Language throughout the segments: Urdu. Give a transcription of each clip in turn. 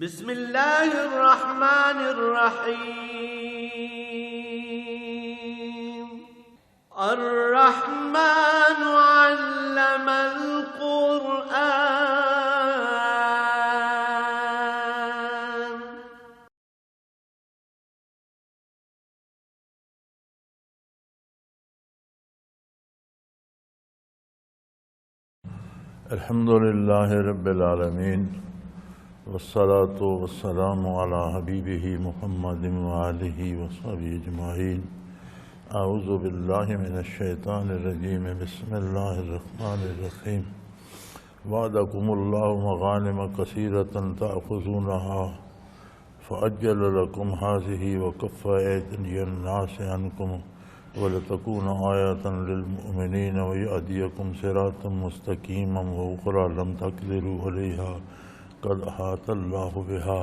بسم الله الرحمن الرحيم. الرحمن علم القرآن. الحمد لله رب العالمين والصلاة والسلام على حبيبه محمد وآله وصحبه أجمعين. أعوذ بالله من الشيطان الرجيم. بسم الله الرحمن الرحيم. وعدكم الله مغانم كثيرة تأخذونها فعجل لكم هذه وكف أيدي الناس عنكم ولتكون آية للمؤمنين ويهديكم صراطا مستقيما وأخرى لم تقدروا عليها قد أحاط الله بها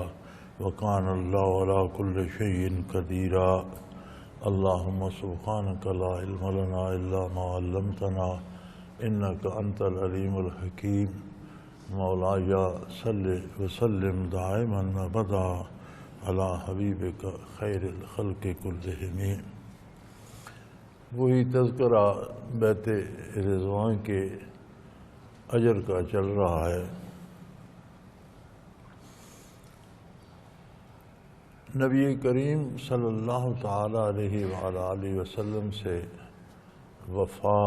وكان الله على كل شيء قديرا. اللهم سبحانك لا علم لنا إلا ما علمتنا إنك أنت العليم الحكيم. مولاي صل وسلم دائما أبدا على حبيبك خير الخلق كلهم. وہی تذکرہ بیت رضوان کے اجر کا چل رہا ہے. نبی کریم صلی اللہ تعالی علیہ وآلہ وسلم سے وفا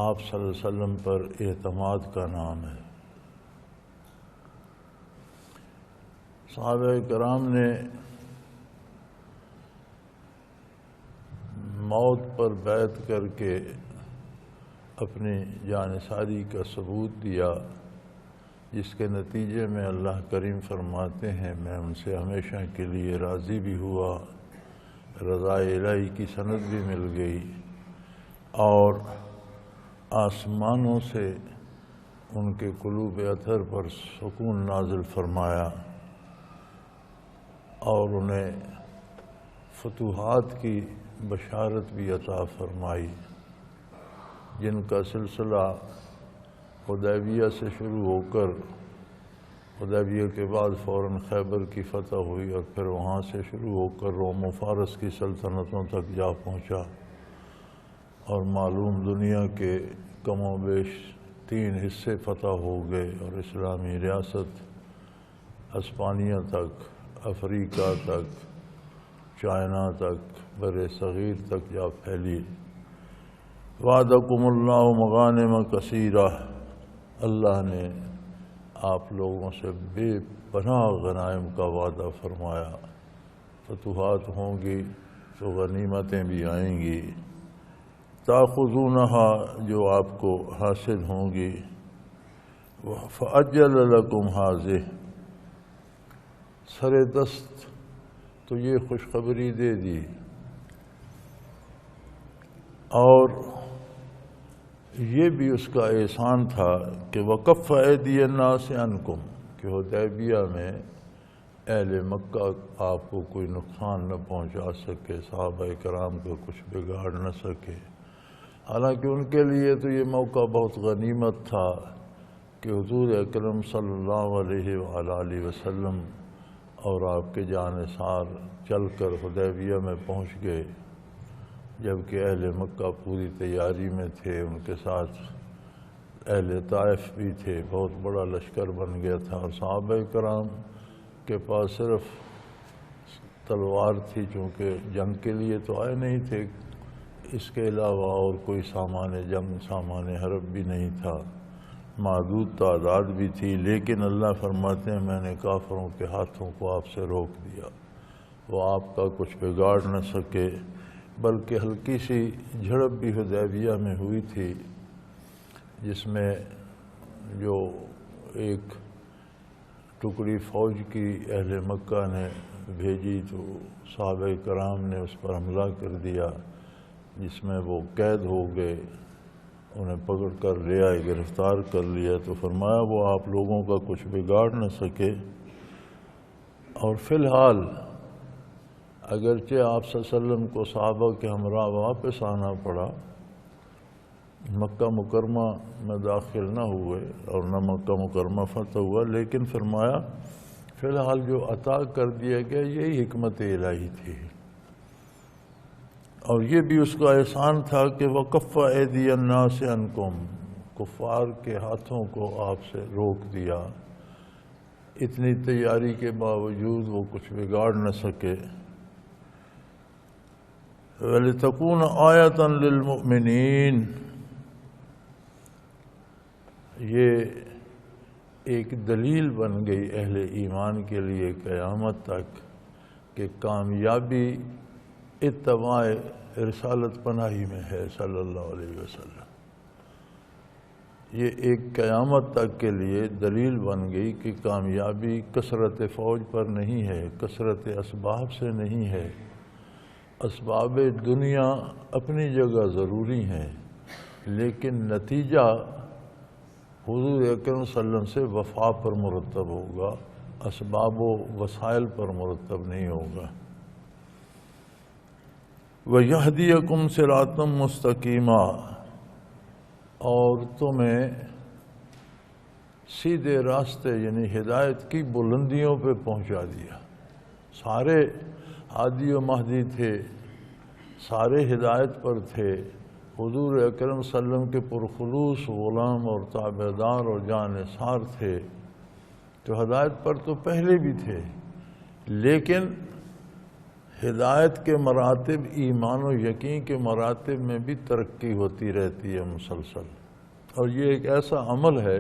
آپ صلی اللہ علیہ وسلم پر اعتماد کا نام ہے. صحابہ کرام نے موت پر بیعت کر کے اپنی جانثاری کا ثبوت دیا، جس کے نتیجے میں اللہ کریم فرماتے ہیں میں ان سے ہمیشہ کے لیے راضی بھی ہوا، رضا الہی کی سند بھی مل گئی، اور آسمانوں سے ان کے قلوب اطہر پر سکون نازل فرمایا اور انہیں فتوحات کی بشارت بھی عطا فرمائی، جن کا سلسلہ حدیبیہ سے شروع ہو کر حدیبیہ کے بعد فوراً خیبر کی فتح ہوئی اور پھر وہاں سے شروع ہو کر روم و فارس کی سلطنتوں تک جا پہنچا، اور معلوم دنیا کے کم و بیش 3 حصے فتح ہو گئے اور اسلامی ریاست ہسپانیہ تک، افریقہ تک، چائنا تک، بر صغیر تک جا پھیلی. وعدکم اللہ مغانم کثیرہ، اللہ نے آپ لوگوں سے بے پناہ غنائم کا وعدہ فرمایا. فتوحات ہوں گی تو غنیمتیں بھی آئیں گی، تاخذونہا جو آپ کو حاصل ہوں گی. فعجل لکم ہذہ، سر دست تو یہ خوشخبری دے دی، اور یہ بھی اس کا احسان تھا کہ وکف ایدی الناس عنکم، کہ حدیبیہ میں اہل مکہ آپ کو کوئی نقصان نہ پہنچا سکے، صحابہ کرام کو کچھ بگاڑ نہ سکے. حالانکہ ان کے لیے تو یہ موقع بہت غنیمت تھا کہ حضور اکرم صلی اللہ علیہ وآلہ وسلم اور آپ کے جانثار چل کر حدیبیہ میں پہنچ گئے، جبکہ اہل مکہ پوری تیاری میں تھے، ان کے ساتھ اہل طائف بھی تھے، بہت بڑا لشکر بن گیا تھا، اور صحابہ کرام کے پاس صرف تلوار تھی، چونکہ جنگ کے لیے تو آئے نہیں تھے، اس کے علاوہ اور کوئی سامان جنگ، سامان حرب بھی نہیں تھا، محدود تعداد بھی تھی. لیکن اللہ فرماتے ہیں میں نے کافروں کے ہاتھوں کو آپ سے روک دیا، وہ آپ کا کچھ بگاڑ نہ سکے. بلکہ ہلکی سی جھڑپ بھی حدیبیہ میں ہوئی تھی، جس میں جو ایک ٹکڑی فوج کی اہل مکہ نے بھیجی تو صحابہ کرام نے اس پر حملہ کر دیا، جس میں وہ قید ہو گئے، انہیں پکڑ کر لے آئے، گرفتار کر لیا. تو فرمایا وہ آپ لوگوں کا کچھ بگاڑ نہ سکے. اور فی الحال اگرچہ آپ صلی اللہ علیہ وسلم کو صحابہ کے ہمراہ واپس آنا پڑا، مکہ مکرمہ میں داخل نہ ہوئے اور نہ مکہ مکرمہ فتح ہوا، لیکن فرمایا فی الحال جو عطا کر دیا گیا یہی حکمت الہی تھی، اور یہ بھی اس کا احسان تھا کہ وَكَفَّ أَيْدِيَ النَّاسِ عَنْكُمْ، کفار کے ہاتھوں کو آپ سے روک دیا، اتنی تیاری کے باوجود وہ کچھ بگاڑ نہ سکے۔ وَلِتَكُونَ آیَةً لِلْمُؤْمِنِينَ، یہ ایک دلیل بن گئی اہل ایمان کے لیے قیامت تک کہ کامیابی اتباع رسالت پناہی میں ہے صلی اللہ علیہ وسلم۔ یہ ایک قیامت تک کے لیے دلیل بن گئی کہ کامیابی کثرت فوج پر نہیں ہے، کثرت اسباب سے نہیں ہے۔ اسباب دنیا اپنی جگہ ضروری ہیں، لیکن نتیجہ حضور اکرم صلی اللہ علیہ وسلم سے وفا پر مرتب ہوگا، اسباب و وسائل پر مرتب نہیں ہوگا۔ وَيَهْدِيَكُمْ صِرَاطًا مُسْتَقِيمًا، اور تمہیں سیدھے راستے یعنی ہدایت کی بلندیوں پہ پہنچا دیا۔ سارے ہادی و مہدی تھے، سارے ہدایت پر تھے، حضور اکرم صلی اللہ علیہ وسلم کے پرخلوص غلام اور تابعدار اور جانثار تھے، تو ہدایت پر تو پہلے بھی تھے، لیکن ہدایت کے مراتب ایمان و یقین کے مراتب میں بھی ترقی ہوتی رہتی ہے مسلسل، اور یہ ایک ایسا عمل ہے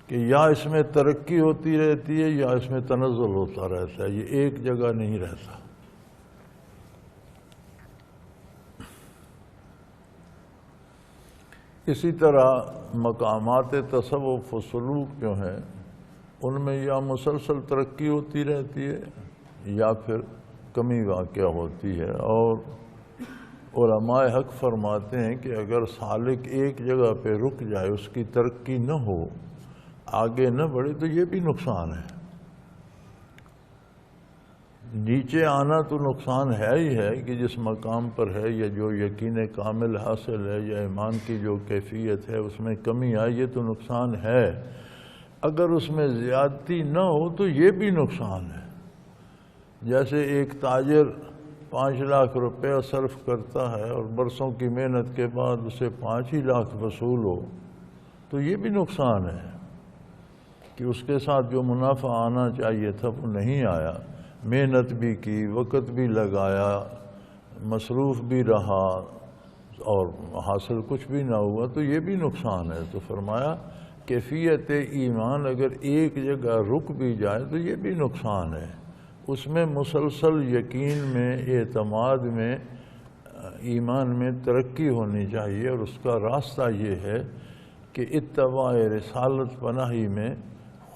کہ یا اس میں ترقی ہوتی رہتی ہے یا اس میں تنزل ہوتا رہتا ہے، یہ ایک جگہ نہیں رہتا۔ اسی طرح مقامات تصوف و سلوک جو ہیں ان میں یا مسلسل ترقی ہوتی رہتی ہے یا پھر کمی واقع ہوتی ہے، اور علماء حق فرماتے ہیں کہ اگر سالک ایک جگہ پہ رک جائے، اس کی ترقی نہ ہو، آگے نہ بڑھے، تو یہ بھی نقصان ہے۔ نیچے آنا تو نقصان ہے ہی ہے کہ جس مقام پر ہے یا جو یقین کامل حاصل ہے یا ایمان کی جو کیفیت ہے اس میں کمی آئی، یہ تو نقصان ہے۔ اگر اس میں زیادتی نہ ہو تو یہ بھی نقصان ہے۔ جیسے ایک تاجر 5 لاکھ روپیہ صرف کرتا ہے اور برسوں کی محنت کے بعد اسے 5 ہی لاکھ وصول ہو، تو یہ بھی نقصان ہے کہ اس کے ساتھ جو منافع آنا چاہیے تھا وہ نہیں آیا، محنت بھی کی، وقت بھی لگایا، مصروف بھی رہا اور حاصل کچھ بھی نہ ہوا، تو یہ بھی نقصان ہے۔ تو فرمایا کیفیت ایمان اگر ایک جگہ رک بھی جائے تو یہ بھی نقصان ہے، اس میں مسلسل یقین میں، اعتماد میں، ایمان میں ترقی ہونی چاہیے، اور اس کا راستہ یہ ہے کہ اتباع رسالت پناہی میں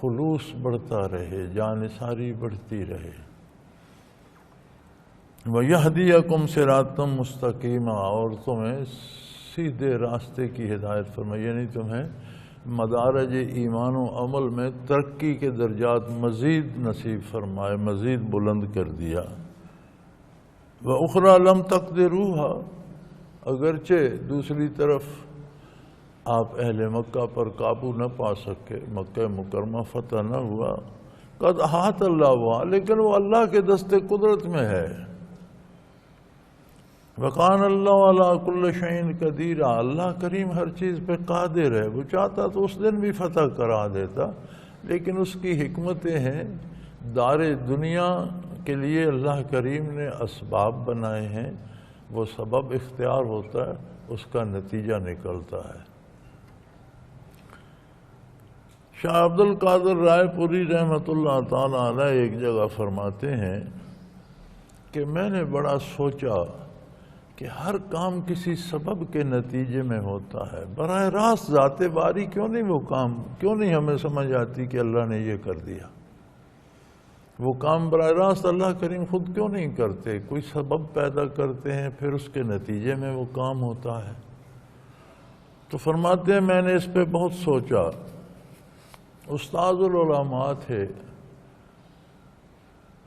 خلوص بڑھتا رہے، جانثاری بڑھتی رہے۔ وَيَهْدِيَكُمْ صِرَاطًا مُسْتَقِيمًا، اور تمہیں سیدھے راستے کی ہدایت فرمائے، یعنی تمہیں مدارج ایمان و عمل میں ترقی کے درجات مزید نصیب فرمائے، مزید بلند کر دیا۔ وَأُخْرَى لَمْ تَقْدِرُوهَا، اگرچہ دوسری طرف آپ اہل مکہ پر قابو نہ پا سکے، مکہ مکرمہ فتح نہ ہوا، قد احاط اللہ بہا، لیکن وہ اللہ کے دست قدرت میں ہے۔ وَقَانَ اللَّهُ عَلَىٰ كُلِّ شَيْءٍ قَدِيرٌ، اللہ کریم ہر چیز پہ قادر ہے، وہ چاہتا تو اس دن بھی فتح کرا دیتا، لیکن اس کی حکمتیں ہیں۔ دار دنیا کے لیے اللہ کریم نے اسباب بنائے ہیں، وہ سبب اختیار ہوتا ہے، اس کا نتیجہ نکلتا ہے۔ شاہ عبد القادر رائے پوری رحمۃ اللہ تعالی علیہ ایک جگہ فرماتے ہیں کہ میں نے بڑا سوچا کہ ہر کام کسی سبب کے نتیجے میں ہوتا ہے، براہ راست ذات باری کیوں نہیں وہ کام، کیوں نہیں ہمیں سمجھ آتی کہ اللہ نے یہ کر دیا؟ وہ کام براہ راست اللہ کریم خود کیوں نہیں کرتے؟ کوئی سبب پیدا کرتے ہیں، پھر اس کے نتیجے میں وہ کام ہوتا ہے۔ تو فرماتے ہیں میں نے اس پہ بہت سوچا، استاذ العلماء تھے،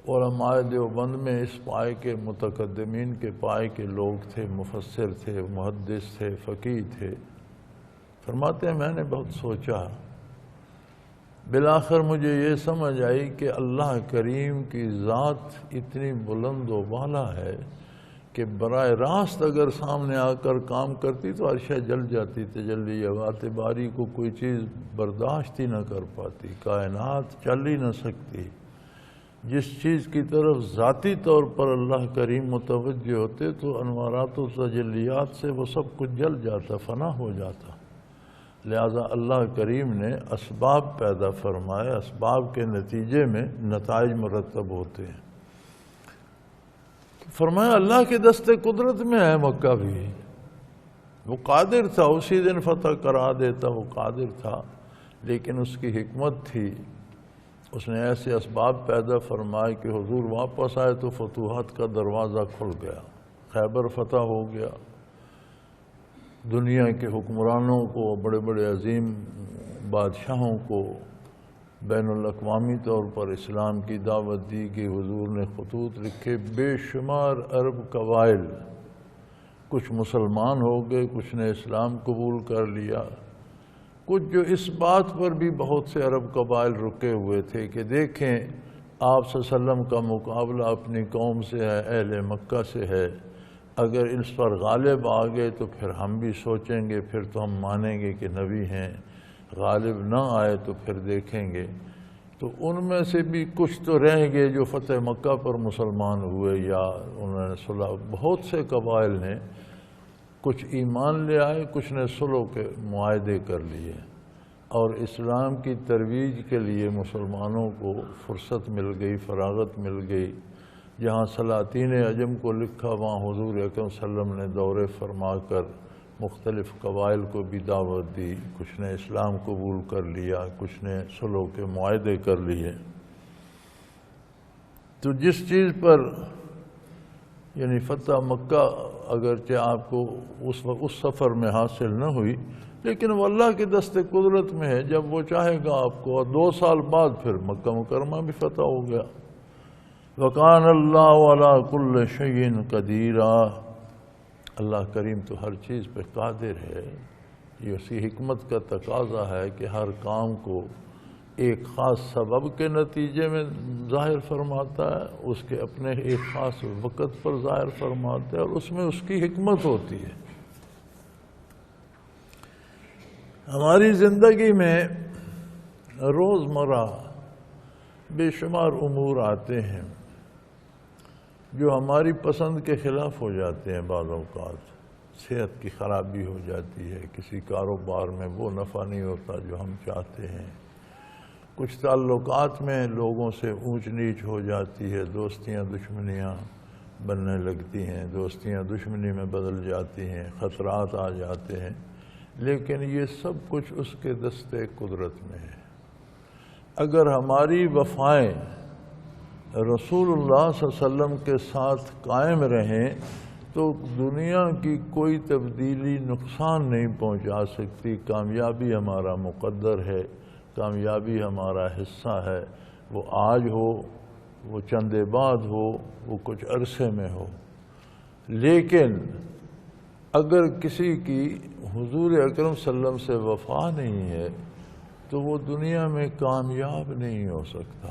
علماء دیوبند میں اس پائے کے متقدمین کے پائے کے لوگ تھے، مفسر تھے، محدث تھے، فقیہ تھے۔ فرماتے ہیں میں نے بہت سوچا، بالآخر مجھے یہ سمجھ آئی کہ اللہ کریم کی ذات اتنی بلند و بالا ہے کہ براہ راست اگر سامنے آ کر کام کرتی تو عرشہ جل جاتی، تجلیات باری کو کوئی چیز برداشت ہی نہ کر پاتی، کائنات چل ہی نہ سکتی۔ جس چیز کی طرف ذاتی طور پر اللہ کریم متوجہ ہوتے تو انوارات و تجلیات سے وہ سب کچھ جل جاتا، فنا ہو جاتا۔ لہذا اللہ کریم نے اسباب پیدا فرمائے، اسباب کے نتیجے میں نتائج مرتب ہوتے ہیں۔ فرمایا اللہ کے دست قدرت میں ہے مکہ بھی، وہ قادر تھا، اسی دن فتح کرا دیتا، وہ قادر تھا، لیکن اس کی حکمت تھی، اس نے ایسے اسباب پیدا فرمائے کہ حضور واپس آئے تو فتوحات کا دروازہ کھل گیا، خیبر فتح ہو گیا، دنیا کے حکمرانوں کو، بڑے بڑے عظیم بادشاہوں کو بین الاقوامی طور پر اسلام کی دعوت دی کہ حضور نے خطوط لکھے، بے شمار عرب قبائل کچھ مسلمان ہو گئے، کچھ نے اسلام قبول کر لیا، کچھ جو اس بات پر بھی بہت سے عرب قبائل رکے ہوئے تھے کہ دیکھیں آپ صلی اللہ علیہ وسلم کا مقابلہ اپنی قوم سے ہے، اہل مکہ سے ہے، اگر اس پر غالب آ گئے تو پھر ہم بھی سوچیں گے، پھر تو ہم مانیں گے کہ نبی ہیں، غالب نہ آئے تو پھر دیکھیں گے۔ تو ان میں سے بھی کچھ تو رہ گئے جو فتح مکہ پر مسلمان ہوئے یا انہوں نے صلح، بہت سے قبائل نے کچھ ایمان لے آئے، کچھ نے صلح کے معاہدے کر لیے، اور اسلام کی ترویج کے لیے مسلمانوں کو فرصت مل گئی، فراغت مل گئی۔ جہاں سلاطین عجم کو لکھا وہاں حضور اکرم صلی اللہ علیہ وسلم نے دورے فرما کر مختلف قبائل کو بھی دعوت دی، کچھ نے اسلام قبول کر لیا، کچھ نے صلح کے معاہدے کر لیے۔ تو جس چیز پر یعنی فتح مکہ اگرچہ آپ کو اس سفر میں حاصل نہ ہوئی، لیکن وہ اللہ کے دست قدرت میں ہے، جب وہ چاہے گا آپ کو، اور 2 سال بعد پھر مکہ مکرمہ بھی فتح ہو گیا۔ وَقَانَ اللَّهُ عَلَىٰ كُلِّ شَيْءٍ قَدِيرًا، اللہ کریم تو ہر چیز پہ قادر ہے۔ یہ اسی حکمت کا تقاضا ہے کہ ہر کام کو ایک خاص سبب کے نتیجے میں ظاہر فرماتا ہے، اس کے اپنے ایک خاص وقت پر ظاہر فرماتا ہے، اور اس میں اس کی حکمت ہوتی ہے۔ ہماری زندگی میں روزمرہ بے شمار امور آتے ہیں جو ہماری پسند کے خلاف ہو جاتے ہیں۔ بعض اوقات صحت کی خرابی ہو جاتی ہے، کسی کاروبار میں وہ نفع نہیں ہوتا جو ہم چاہتے ہیں، کچھ تعلقات میں لوگوں سے اونچ نیچ ہو جاتی ہے، دوستیاں دشمنیاں بننے لگتی ہیں، دوستیاں دشمنی میں بدل جاتی ہیں، خطرات آ جاتے ہیں، لیکن یہ سب کچھ اس کے دست قدرت میں ہے۔ اگر ہماری وفائیں رسول اللہ صلی اللہ علیہ وسلم کے ساتھ قائم رہیں تو دنیا کی کوئی تبدیلی نقصان نہیں پہنچا سکتی۔ کامیابی ہمارا مقدر ہے، کامیابی ہمارا حصہ ہے، وہ آج ہو، وہ چند بعد ہو، وہ کچھ عرصے میں ہو۔ لیکن اگر کسی کی حضور اکرم صلی اللہ علیہ وسلم سے وفا نہیں ہے تو وہ دنیا میں کامیاب نہیں ہو سکتا۔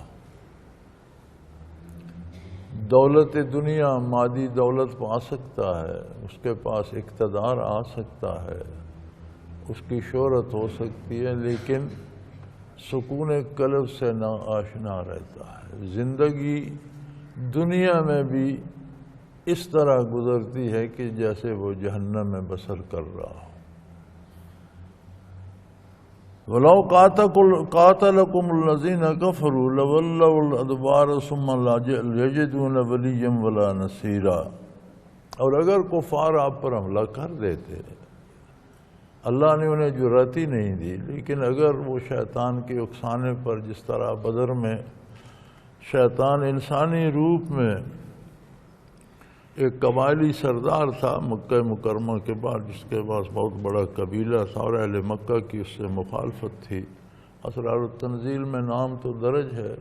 دولت دنیا مادی دولت پا سکتا ہے، اس کے پاس اقتدار آ سکتا ہے، اس کی شہرت ہو سکتی ہے، لیکن سکون قلب سے نا آشنا رہتا ہے۔ زندگی دنیا میں بھی اس طرح گزرتی ہے کہ جیسے وہ جہنم میں بسر کر رہا ہو۔ وَلَوْ قَاتَلَكُمُ الَّذِينَ كَفَرُوا لَوَلَّوُا الْأَدْبَارَ ثُمَّ لَا يَجِدُونَ وَلِيًّا وَلَا نَصِيرًا، اور اگر کفار آپ پر حملہ کر دیتے، اللہ نے انہیں جرأت ہی نہیں دی، لیکن اگر وہ شیطان کے اکسانے پر، جس طرح بدر میں شیطان انسانی روپ میں ایک قبائلی سردار تھا مکہ مکرمہ کے بعد، جس کے پاس بہت بڑا قبیلہ تھا اور اہل مکہ کی اس سے مخالفت تھی، اسرار التنزیل میں نام تو درج ہے،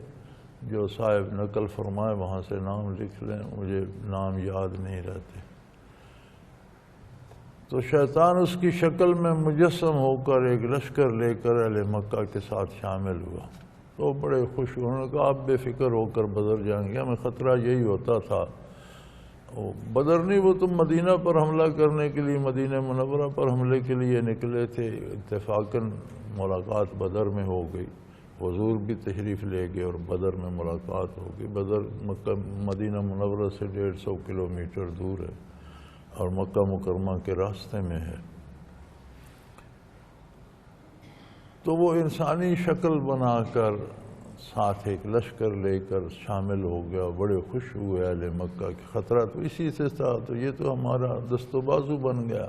جو صاحب نقل فرمائے وہاں سے نام لکھ لیں، مجھے نام یاد نہیں رہتے۔ تو شیطان اس کی شکل میں مجسم ہو کر ایک لشکر لے کر اہل مکہ کے ساتھ شامل ہوا، تو بڑے خوش ہوئے، انہوں نے کہا آپ بے فکر ہو کر بدر جائیں گے، ہمیں خطرہ یہی ہوتا تھا۔ بدر نہیں، وہ تم مدینہ پر حملہ کرنے کے لیے، مدینہ منورہ پر حملے کے لیے نکلے تھے، اتفاقاً ملاقات بدر میں ہو گئی، حضور بھی تشریف لے گئے اور بدر میں ملاقات ہو گئی۔ بدر مدینہ منورہ سے 150 کلومیٹر دور ہے اور مکہ مکرمہ کے راستے میں ہے۔ تو وہ انسانی شکل بنا کر ساتھ ایک لشکر لے کر شامل ہو گیا، بڑے خوش ہوئے اہل مکہ کہ خطرہ تو اسی سے تھا، تو یہ تو ہمارا دست و بازو بن گیا۔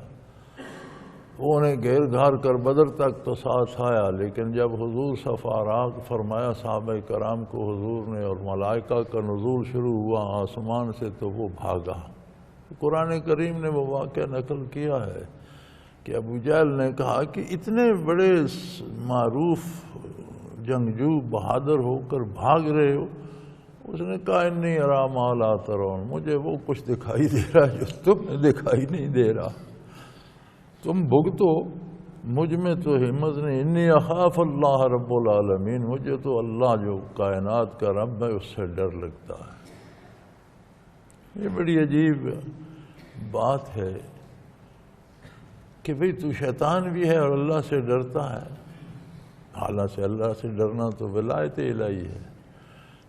وہ انہیں گھیر گھار کر بدر تک تو ساتھ آیا، لیکن جب حضور سفارات فرمایا صحابہ کرام کو حضور نے اور ملائکہ کا نزول شروع ہوا آسمان سے، تو وہ بھاگا۔ قرآن کریم نے وہ واقعہ نقل کیا ہے کہ ابو جہل نے کہا کہ اتنے بڑے معروف جنگجو بہادر ہو کر بھاگ رہے ہو؟ اس نے کہا انی ارا ما لا ترون، مجھے وہ کچھ دکھائی دے رہا جو تمہیں دکھائی نہیں دے رہا، تم بھگتو، مجھ میں تو ہمت نہیں۔ انی اخاف اللہ رب العالمین، مجھے تو اللہ جو کائنات کا رب ہے اس سے ڈر لگتا ہے۔ یہ بڑی عجیب بات ہے کہ بھئی تو شیطان بھی ہے اور اللہ سے ڈرتا ہے، حالانکہ اللہ سے ڈرنا تو ولایت الہی ہے۔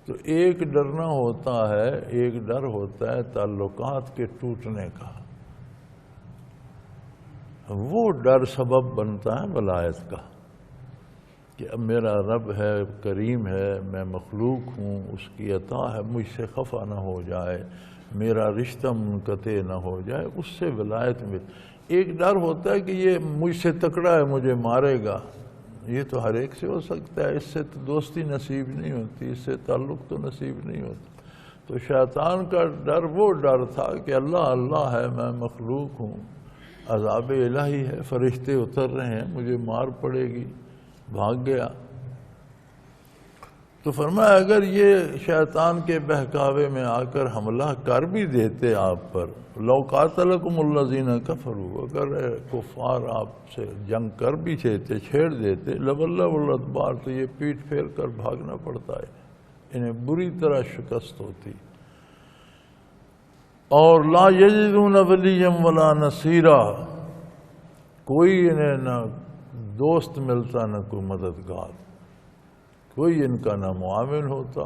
تو ایک ڈرنا ہوتا ہے، ایک ڈر ہوتا ہے تعلقات کے ٹوٹنے کا، وہ ڈر سبب بنتا ہے ولایت کا کہ اب میرا رب ہے، کریم ہے، میں مخلوق ہوں، اس کی عطا ہے، مجھ سے خفا نہ ہو جائے، میرا رشتہ منقطع نہ ہو جائے، اس سے ولایت میں۔ ایک ڈر ہوتا ہے کہ یہ مجھ سے تکڑا ہے، مجھے مارے گا، یہ تو ہر ایک سے ہو سکتا ہے، اس سے تو دوستی نصیب نہیں ہوتی، اس سے تعلق تو نصیب نہیں ہوتا۔ تو شیطان کا ڈر وہ ڈر تھا کہ اللہ ہے، میں مخلوق ہوں، عذاب الہی ہے، فرشتے اتر رہے ہیں، مجھے مار پڑے گی، بھاگ گیا۔ تو فرمایا اگر یہ شیطان کے بہکاوے میں آ کر حملہ کر بھی دیتے آپ پر، لو قاتلکم الذین کفروا، اگر کفار آپ سے جنگ کر بھی چھیڑ دیتے، لولوا الادبار، تو یہ پیٹ پھیر کر بھاگنا پڑتا ہے، انہیں بری طرح شکست ہوتی، اور لا یجدون ولیا ولا نصیرا، کوئی انہیں نہ دوست ملتا نہ کوئی مددگار، کوئی ان کا نہ معاون ہوتا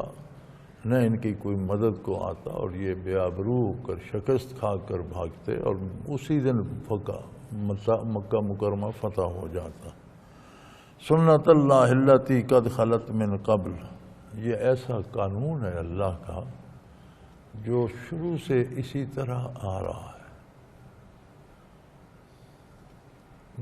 نہ ان کی کوئی مدد کو آتا، اور یہ بے آبرو ہو کر شکست کھا کر بھاگتے، اور اسی دن مکہ مکرمہ فتح ہو جاتا۔ سنت اللہ التی قد خلت من قبل، یہ ایسا قانون ہے اللہ کا جو شروع سے اسی طرح آ رہا ہے۔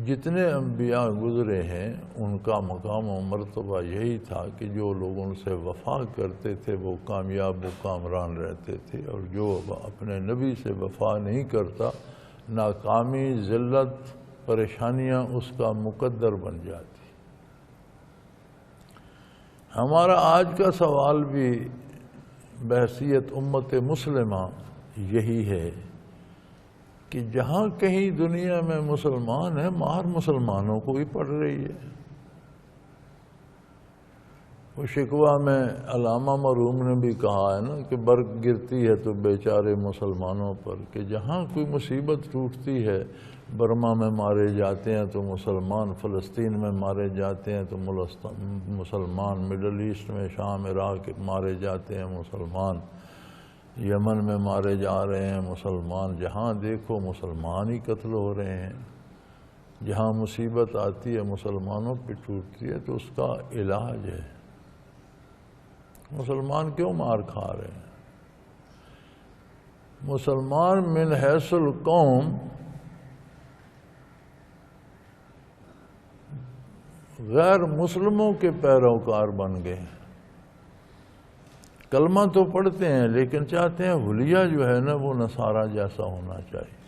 جتنے انبیاء گزرے ہیں ان کا مقام و مرتبہ یہی تھا کہ جو لوگ ان سے وفا کرتے تھے وہ کامیاب و کامران رہتے تھے، اور جو اپنے نبی سے وفا نہیں کرتا، ناکامی، ذلت، پریشانیاں اس کا مقدر بن جاتی۔ ہمارا آج کا سوال بھی بحیثیت امت مسلمہ یہی ہے کہ جہاں کہیں دنیا میں مسلمان ہیں، مار مسلمانوں کو ہی پڑ رہی ہے۔ وہ شکوہ میں علامہ مرحوم نے بھی کہا ہے نا کہ برق گرتی ہے تو بیچارے مسلمانوں پر، کہ جہاں کوئی مصیبت ٹوٹتی ہے، برما میں مارے جاتے ہیں تو مسلمان، فلسطین میں مارے جاتے ہیں تو مسلمان، مڈل ایسٹ میں شام عراق مارے جاتے ہیں مسلمان، یمن میں مارے جا رہے ہیں مسلمان، جہاں دیکھو مسلمان ہی قتل ہو رہے ہیں۔ جہاں مصیبت آتی ہے مسلمانوں پہ ٹوٹتی ہے تو اس کا علاج ہے۔ مسلمان کیوں مار کھا رہے ہیں؟ مسلمان من حیث القوم غیر مسلموں کے پیروکار بن گئے ہیں۔ کلمہ تو پڑھتے ہیں لیکن چاہتے ہیں حلیہ جو ہے نا وہ نصارہ جیسا ہونا چاہیے،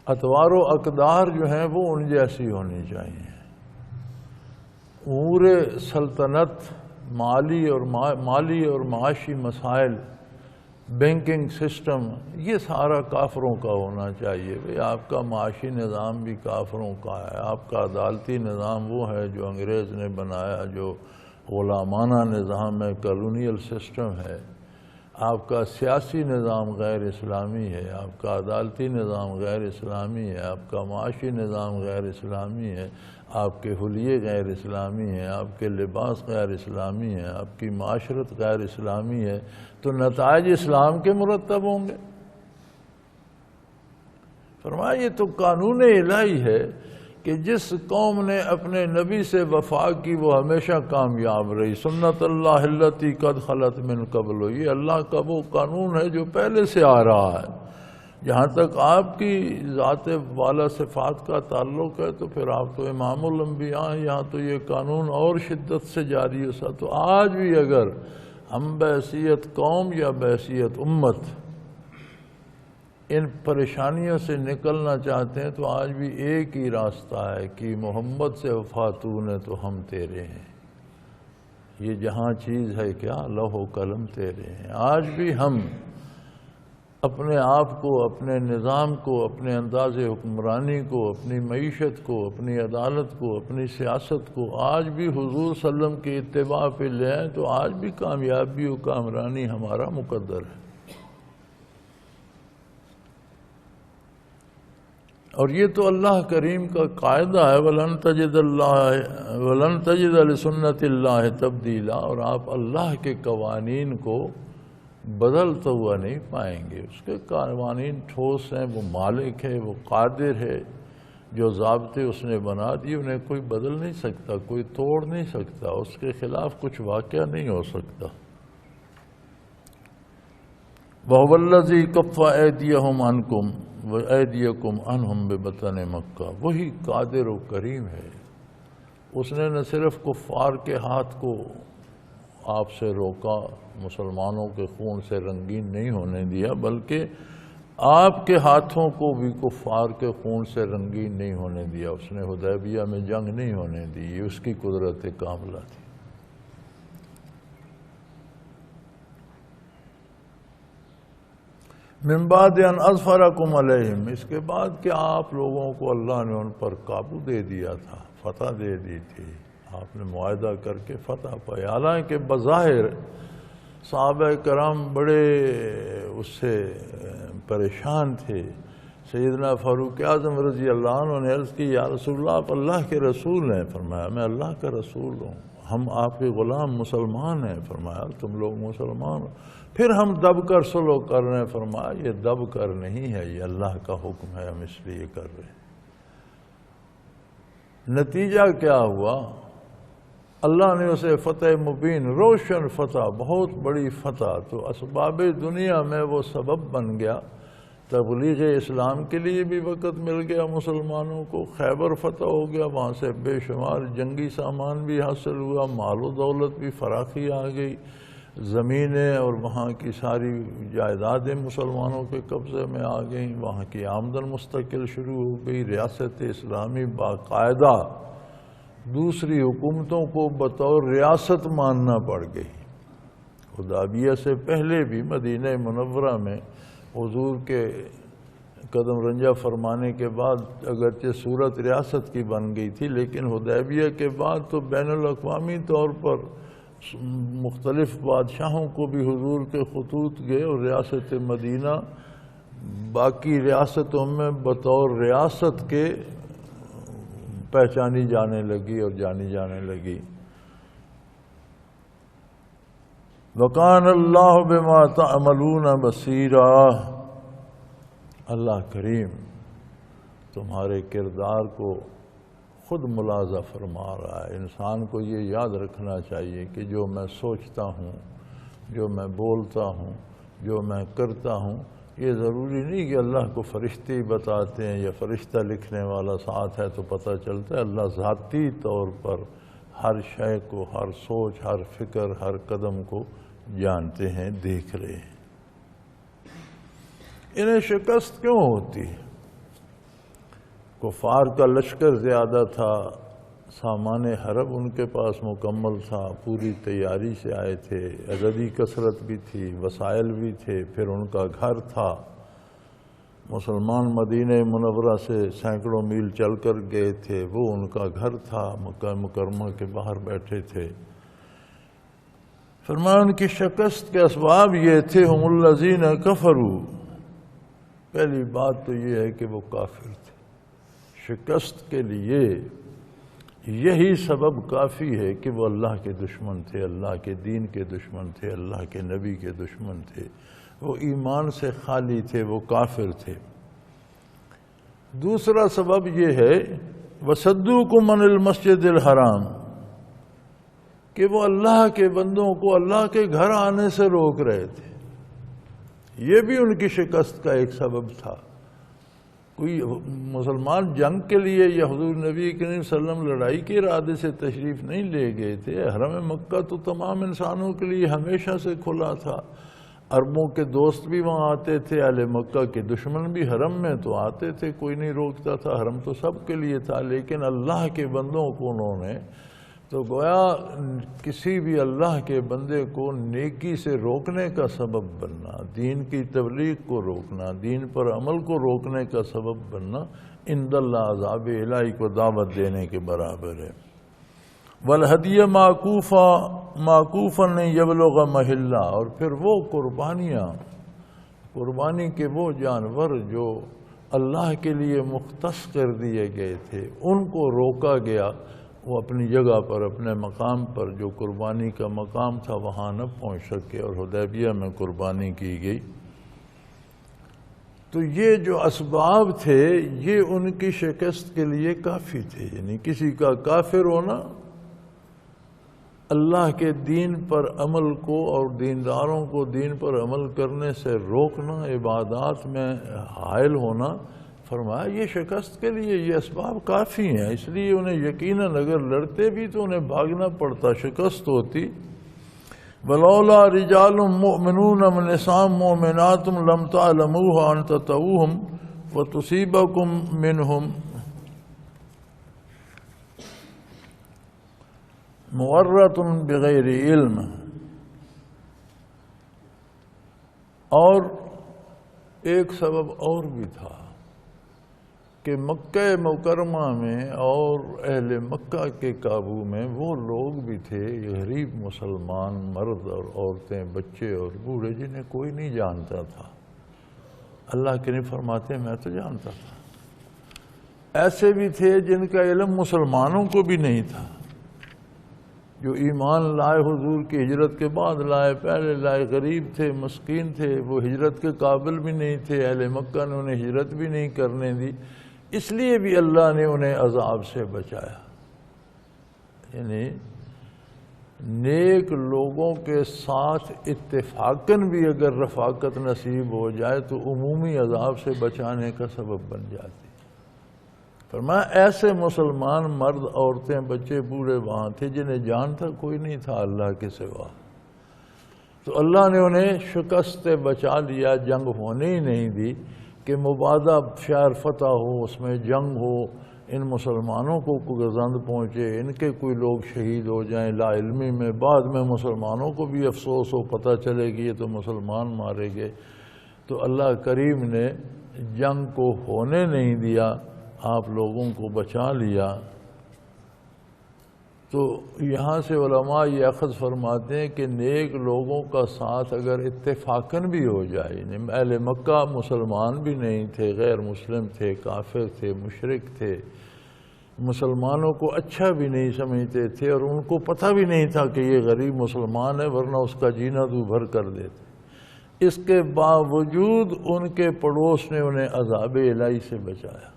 اطوار و اقدار جو ہیں وہ ان جیسی ہونی چاہیے، امور سلطنت مالی اور معاشی مسائل، بینکنگ سسٹم، یہ سارا کافروں کا ہونا چاہیے۔ بھئی آپ کا معاشی نظام بھی کافروں کا ہے، آپ کا عدالتی نظام وہ ہے جو انگریز نے بنایا، جو غلامانہ نظام ہے، کالونیل سسٹم ہے، آپ کا سیاسی نظام غیر اسلامی ہے، آپ کا عدالتی نظام غیر اسلامی ہے، آپ کا معاشی نظام غیر اسلامی ہے، آپ کے حلیے غیر اسلامی ہیں، آپ کے لباس غیر اسلامی ہیں، آپ کی معاشرت غیر اسلامی ہے، تو نتائج اسلام کے مرتب ہوں گے؟ فرمایا یہ تو قانون الہی ہے کہ جس قوم نے اپنے نبی سے وفا کی وہ ہمیشہ کامیاب رہی۔ سنت اللہ التی قد خلت من قبل، یہ اللہ کا وہ قانون ہے جو پہلے سے آ رہا ہے۔ جہاں تک آپ کی ذات والا صفات کا تعلق ہے تو پھر آپ تو امام الانبیاء ہیں، یہاں تو یہ قانون اور شدت سے جاری ہے۔ تو آج بھی اگر ہم بحیثیت قوم یا بحیثیت امت ان پریشانیوں سے نکلنا چاہتے ہیں تو آج بھی ایک ہی راستہ ہے کہ محمد سے وفا تو نے تو ہم تیرے ہیں۔ یہ جہاں چیز ہے کیا، لوح و قلم تیرے ہیں۔ آج بھی ہم اپنے آپ کو، اپنے نظام کو، اپنے انداز حکمرانی کو، اپنی معیشت کو، اپنی عدالت کو، اپنی سیاست کو آج بھی حضور صلی اللہ علیہ وسلم کی اتباع پہ لے آئیں تو آج بھی کامیابی و کامرانی ہمارا مقدر ہے۔ اور یہ تو اللہ کریم کا قاعدہ ہے، وَلَن تَجِدَ لِسُنَّتِ اللَّهِ تَبْدِيلًا، اور آپ اللہ کے قوانین کو بدلتا ہوا نہیں پائیں گے۔ اس کے قوانین ٹھوس ہیں، وہ مالک ہے، وہ قادر ہے، جو ضابطے اس نے بنا دیے انہیں کوئی بدل نہیں سکتا، کوئی توڑ نہیں سکتا، اس کے خلاف کچھ واقعہ نہیں ہو سکتا۔ وَهُوَ الَّذِي كَفَّ أَيْدِيَهُمْ عَنْكُمْ وَأَيْدِيَكُمْ عَنْهُمْ بِبَطْنِ مَكَّةَ، وہی قادر و کریم ہے۔ اس نے نہ صرف کفار کے ہاتھ کو آپ سے روکا، مسلمانوں کے خون سے رنگین نہیں ہونے دیا، بلکہ آپ کے ہاتھوں کو بھی کفار کے خون سے رنگین نہیں ہونے دیا۔ اس نے حدیبیہ میں جنگ نہیں ہونے دی، یہ اس کی قدرت کاملہ تھی۔ من بعد ان اظفرکم علیہم، اس کے بعد کہ آپ لوگوں کو اللہ نے ان پر قابو دے دیا تھا، فتح دے دی تھی، آپ نے معاہدہ کر کے فتح پائی۔ حالانکہ بظاہر صحابہ کرام بڑے اس سے پریشان تھے۔ سیدنا فاروق اعظم رضی اللہ عنہ نے عرض کی، یا رسول اللہ آپ اللہ کے رسول ہیں؟ فرمایا میں اللہ کا رسول ہوں۔ ہم آپ کے غلام مسلمان ہیں؟ فرمایا تم لوگ مسلمان ہو۔ پھر ہم دب کر سلو کر رہے ہیں؟ فرمایا یہ دب کر نہیں ہے، یہ اللہ کا حکم ہے، ہم اس لیے کر رہے ہیں۔ نتیجہ کیا ہوا؟ اللہ نے اسے فتح مبین، روشن فتح، بہت بڑی فتح، تو اسباب دنیا میں وہ سبب بن گیا۔ تبلیغ اسلام کے لیے بھی وقت مل گیا مسلمانوں کو، خیبر فتح ہو گیا، وہاں سے بے شمار جنگی سامان بھی حاصل ہوا، مال و دولت بھی فراخی آ گئی، زمینیں اور وہاں کی ساری جائیدادیں مسلمانوں کے قبضے میں آ گئیں، وہاں کی آمدن مستقل شروع ہو گئی، ریاست اسلامی باقاعدہ دوسری حکومتوں کو بطور ریاست ماننا پڑ گئی۔ حدیبیہ سے پہلے بھی مدینہ منورہ میں حضور کے قدم رنجہ فرمانے کے بعد اگرچہ صورت ریاست کی بن گئی تھی، لیکن حدیبیہ کے بعد تو بین الاقوامی طور پر مختلف بادشاہوں کو بھی حضور کے خطوط گئے، اور ریاست مدینہ باقی ریاستوں میں بطور ریاست کے پہچانی جانے لگی اور جانی جانے لگی۔ وَقَانَ اللَّهُ بِمَا تَعْمَلُونَ بَصِيرًا، اللہ کریم تمہارے کردار کو خود ملاحظہ فرما رہا ہے۔ انسان کو یہ یاد رکھنا چاہیے کہ جو میں سوچتا ہوں، جو میں بولتا ہوں، جو میں کرتا ہوں، یہ ضروری نہیں کہ اللہ کو فرشتے ہی بتاتے ہیں یا فرشتہ لکھنے والا ساتھ ہے تو پتہ چلتا ہے۔ اللہ ذاتی طور پر ہر شے کو، ہر سوچ، ہر فکر، ہر قدم کو جانتے ہیں، دیکھ رہے ہیں۔ انہیں شکست کیوں ہوتی؟ کفار کا لشکر زیادہ تھا، سامان حرب ان کے پاس مکمل تھا، پوری تیاری سے آئے تھے، عددی کثرت بھی تھی، وسائل بھی تھے، پھر ان کا گھر تھا۔ مسلمان مدینہ منورہ سے سینکڑوں میل چل کر گئے تھے، وہ ان کا گھر تھا، مکہ مکرمہ کے باہر بیٹھے تھے۔ فرمایا ان کی شکست کے اسباب یہ تھے، ہم الذین کفروا، پہلی بات تو یہ ہے کہ وہ کافر تھے۔ شکست کے لیے یہی سبب کافی ہے کہ وہ اللہ کے دشمن تھے، اللہ کے دین کے دشمن تھے، اللہ کے نبی کے دشمن تھے، وہ ایمان سے خالی تھے، وہ کافر تھے۔ دوسرا سبب یہ ہے وَصَدُّوكُمْ عَنِ الْمَسْجِدِ الْحَرَامِ، کہ وہ اللہ کے بندوں کو اللہ کے گھر آنے سے روک رہے تھے۔ یہ بھی ان کی شکست کا ایک سبب تھا۔ کوئی مسلمان جنگ کے لیے یا حضور نبی کریم صلی اللہ علیہ وسلم لڑائی کے ارادے سے تشریف نہیں لے گئے تھے۔ حرم مکہ تو تمام انسانوں کے لیے ہمیشہ سے کھلا تھا۔ عربوں کے دوست بھی وہاں آتے تھے، اہل مکہ کے دشمن بھی حرم میں تو آتے تھے، کوئی نہیں روکتا تھا، حرم تو سب کے لیے تھا۔ لیکن اللہ کے بندوں کو انہوں نے تو گویا کسی بھی اللہ کے بندے کو نیکی سے روکنے کا سبب بننا، دین کی تبلیغ کو روکنا، دین پر عمل کو روکنے کا سبب بننا، عند اللہ عذاب الہی کو دعوت دینے کے برابر ہے۔ والہدی معکوفا یبلغ محلہ، اور پھر وہ قربانی کے وہ جانور جو اللہ کے لیے مختص کر دیے گئے تھے، ان کو روکا گیا، وہ اپنی جگہ پر، اپنے مقام پر جو قربانی کا مقام تھا وہاں نہ پہنچ سکے، اور حدیبیہ میں قربانی کی گئی۔ تو یہ جو اسباب تھے یہ ان کی شکست کے لیے کافی تھے، یعنی کسی کا کافر ہونا، اللہ کے دین پر عمل کو اور دینداروں کو دین پر عمل کرنے سے روکنا، عبادات میں حائل ہونا، فرمایا یہ شکست کے لیے یہ اسباب کافی ہیں۔ اس لیے انہیں یقیناً اگر لڑتے بھی تو انہیں بھاگنا پڑتا، شکست ہوتی۔ وَلَوْلَا رِجَالٌ مُؤْمِنُونَ وَنِسَاءٌ مُؤْمِنَاتٌ لَمْ تَعْلَمُوهَا أَن تَطَؤُوهُمْ فَتُصِيبَكُم مِّنْهُمْ مُعَرَّةٌ بِغَيْرِ عِلْمٍ۔ اور ایک سبب اور بھی تھا کہ مکہ مکرمہ میں اور اہل مکہ کے قابو میں وہ لوگ بھی تھے، غریب مسلمان مرد اور عورتیں، بچے اور بوڑھے، جنہیں کوئی نہیں جانتا تھا۔ اللہ کے نہیں فرماتے میں تو جانتا تھا۔ ایسے بھی تھے جن کا علم مسلمانوں کو بھی نہیں تھا، جو ایمان لائے حضور کی ہجرت کے بعد لائے، پہلے لائے، غریب تھے، مسکین تھے، وہ ہجرت کے قابل بھی نہیں تھے، اہل مکہ نے انہیں ہجرت بھی نہیں کرنے دی، اس لیے بھی اللہ نے انہیں عذاب سے بچایا۔ یعنی نیک لوگوں کے ساتھ اتفاقاً بھی اگر رفاقت نصیب ہو جائے تو عمومی عذاب سے بچانے کا سبب بن جاتی۔ فرمایا ایسے مسلمان مرد، عورتیں، بچے، بوڑھے وہاں تھے جنہیں جانتا کوئی نہیں تھا اللہ کے سوا، تو اللہ نے انہیں شکست سے بچا لیا، جنگ ہونے ہی نہیں دی کہ مبادہ شہر فتح ہو، اس میں جنگ ہو، ان مسلمانوں کو کوئی گزند پہنچے، ان کے کوئی لوگ شہید ہو جائیں لا علمی میں، بعد میں مسلمانوں کو بھی افسوس ہو، پتہ چلے کہ یہ تو مسلمان مارے گئے۔ تو اللہ کریم نے جنگ کو ہونے نہیں دیا، آپ لوگوں کو بچا لیا۔ تو یہاں سے علماء یہ اخذ فرماتے ہیں کہ نیک لوگوں کا ساتھ اگر اتفاقاً بھی ہو جائے، یعنی اہل مکہ مسلمان بھی نہیں تھے، غیر مسلم تھے، کافر تھے، مشرک تھے، مسلمانوں کو اچھا بھی نہیں سمجھتے تھے، اور ان کو پتہ بھی نہیں تھا کہ یہ غریب مسلمان ہے، ورنہ اس کا جینا دو بھر کر دیتے۔ اس کے باوجود ان کے پڑوس نے انہیں عذاب الہی سے بچایا۔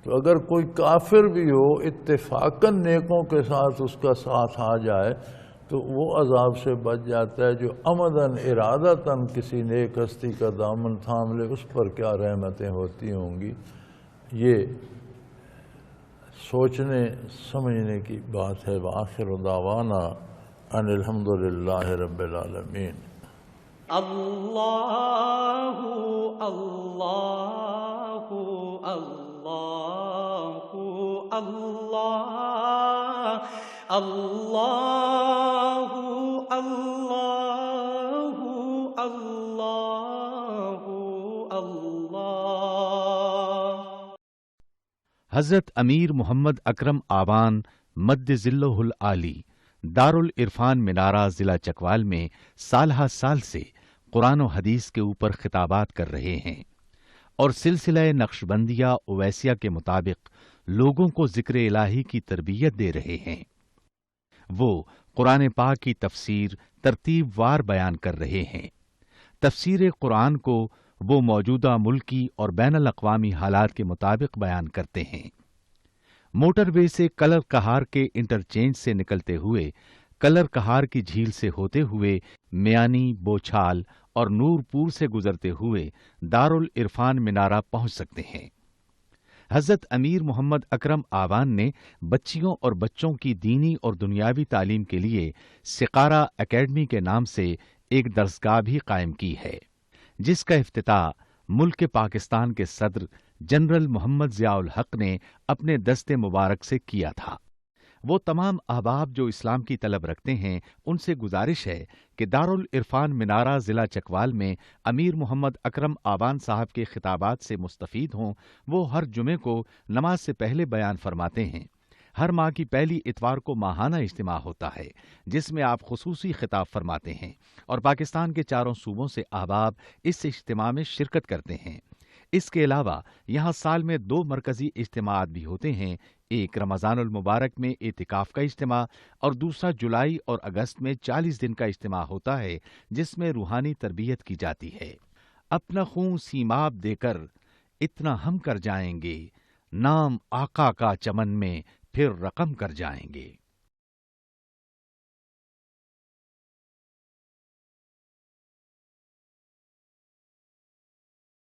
تو اگر کوئی کافر بھی ہو، اتفاقاً نیکوں کے ساتھ اس کا ساتھ آ جائے تو وہ عذاب سے بچ جاتا ہے۔ جو عمداً ارادتاً کسی نیک ہستی کا دامن تھام لے، اس پر کیا رحمتیں ہوتی ہوں گی۔ یہ سوچنے سمجھنے کی بات ہے۔ وآخر دعوانا ان الحمدللہ رب العالمین۔ اللہ اللہ اللہ اللہ اللہ اللہ اللہ اللہ۔ حضرت امیر محمد اکرم آوان مد ظلہ العالی دارالعرفان منارہ ضلع چکوال میں سالہ سال سے قرآن و حدیث کے اوپر خطابات کر رہے ہیں اور سلسلہ نقشبندیہ اویسیہ کے مطابق لوگوں کو ذکر الہی کی تربیت دے رہے ہیں۔ وہ قرآن پاک کی تفسیر ترتیب وار بیان کر رہے ہیں۔ تفسیر قرآن کو وہ موجودہ ملکی اور بین الاقوامی حالات کے مطابق بیان کرتے ہیں۔ موٹر وے سے کلر کہار کے انٹرچینج سے نکلتے ہوئے کلر کہار کی جھیل سے ہوتے ہوئے میانی، بوچھال اور نورپور سے گزرتے ہوئے دارالعرفان منارہ پہنچ سکتے ہیں۔ حضرت امیر محمد اکرم آوان نے بچیوں اور بچوں کی دینی اور دنیاوی تعلیم کے لیے سقارہ اکیڈمی کے نام سے ایک درسگاہ بھی قائم کی ہے، جس کا افتتاح ملک پاکستان کے صدر جنرل محمد ضیاء الحق نے اپنے دست مبارک سے کیا تھا۔ وہ تمام احباب جو اسلام کی طلب رکھتے ہیں ان سے گزارش ہے کہ دارالعرفان منارہ ضلع چکوال میں امیر محمد اکرم آوان صاحب کے خطابات سے مستفید ہوں۔ وہ ہر جمعے کو نماز سے پہلے بیان فرماتے ہیں۔ ہر ماہ کی پہلی اتوار کو ماہانہ اجتماع ہوتا ہے جس میں آپ خصوصی خطاب فرماتے ہیں اور پاکستان کے چاروں صوبوں سے احباب اس اجتماع میں شرکت کرتے ہیں۔ اس کے علاوہ یہاں سال میں 2 مرکزی اجتماعات بھی ہوتے ہیں، ایک رمضان المبارک میں اعتکاف کا اجتماع اور دوسرا جولائی اور اگست میں 40 دن کا اجتماع ہوتا ہے جس میں روحانی تربیت کی جاتی ہے۔ اپنا خون سیماب دے کر اتنا ہم کر جائیں گے، نام آقا کا چمن میں پھر رقم کر جائیں گے۔